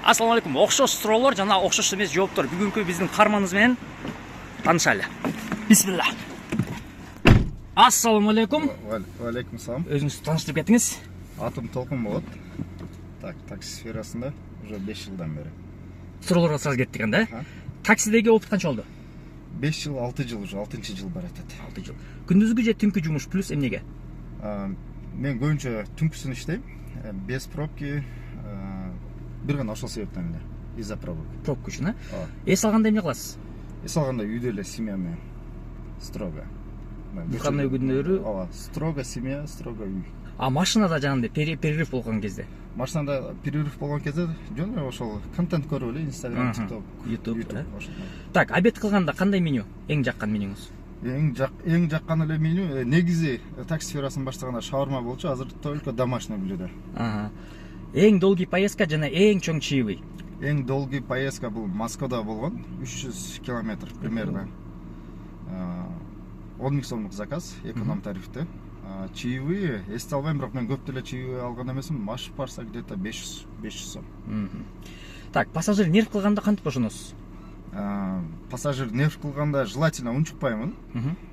Ассаламу алейкум. Окшош суроолор жана окшош эмес жооптор. Бүгүнкү биздин каарманыбыз менен таанышайлы. Бисмилла. Ассаламу алейкум. Алейкум салам. Өзүңүздү тааныштырып кетиңиз. Атым Толкун болот. Так, такси сферасында уже 5 жылдан бери. Суроолорго сразу кеттик анда. Таксидеги опыт канча болду? 5 жыл, 6 жыл уже, 6 жыл бар атат. 6 жыл. Күндүзгү же түнкү жумуш плюс эмнеге? Мен көбүнчө түнкүсүн иштейм. Без пробки, бир гана ошол себептен эле. Из-за пробок. Пробка үчүн, а? Эс алганда эмне кыласыз? Эс алганда үйдө эле семья менен строго. Кандай күндөрү? Ооба, строго семья, строго үй. А машинада жанагындай перерыв болгон кезде? Машинада перерыв болгон кезде жөн эле ошол контент көрүп эле Instagram, TikTok, YouTube. ошол. Так, обед кылганда кандай меню? Эң жаккан менюңуз? Эң жаккан эле меню негизи такси сферасын баштаганда шаурма болчу, азыр только домашний блюдо. Эң долгий поездка жана эң чоң чаевый? Эң долгий поездка бул Москвада болгон, 300 километр примерно. 10 000 сомдук заказ, эконом тарифте. Чаевые, эсте албайм, бирок мен көп деле чаевые алган эмесмин, машып барса где-то 500 сом. Так, пассажир нерв кылганда кантип бошоносуз? Пассажир нерв кылганда желательно унчукпаймын.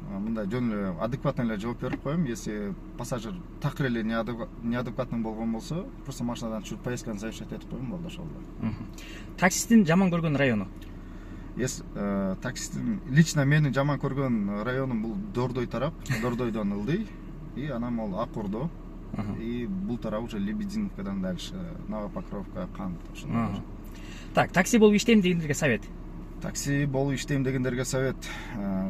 Мындай жөн эле адекватно эле жооп берип коем. Если пассажир такыр эле неадекватный болгон болсо, просто машинадан түшүрүп поездканы завершать этип коем, болду ошол. Таксисттин жаман көргөн району? Таксисттин лично менин жаман көргөн районум бул Дордой тарап, Дордойдон ылдый, и анан могул Ак Ордо, и бул тарап уже Лебединовкадан дальше, Новопокровка, Кант. Так, такси болуп иштейм дегендерге совет? Такси болуп иштейм дегендерге совет.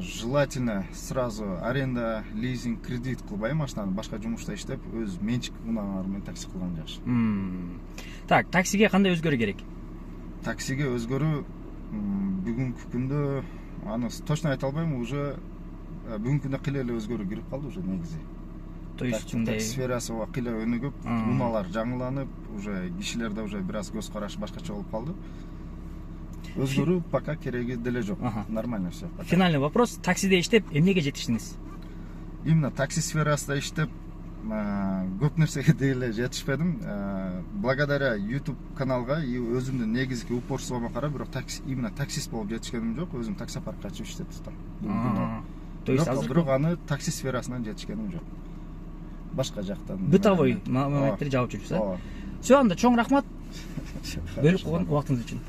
Желательно сразу аренда, лизинг, кредит кылбай машинаны, башка жумушта иштеп, өз менчик унаалар менен такси кылган жакшы. Так, таксиге кандай өзгөрүү керек? Таксиге өзгөрүү бүгүнкү күндө аны точно айта албайм, уже бүгүнкү күндө кыйла эле өзгөрүү кирип калды уже негизи. То есть мындай сферасы кыйла өнүгүп, унаалар жаңыланып, уже кишилерде уже бир аз көз караш башкача болуп калды. Өзгөрүү пока кереги деле жок. Нормально все. Финальный вопрос. Таксиде иштеп эмнеге жетиштиңиз? Именно такси сферасында иштеп көп нерсеге деле жетишпедим. Благодаря YouTube каналга и өзүмдүн негизги упорствома карап, бирок именно таксист болуп жетишкеним жок. Өзүм такси паркка ачып иштеп турдум. То есть азыр бирок аны такси сферасынан жетишкеним жок. Башка жактан. Бытовой моменттерди жаап жүрүпсүз, а? Все, анда чоң рахмат. Бөлүп койгон убактыңыз үчүн.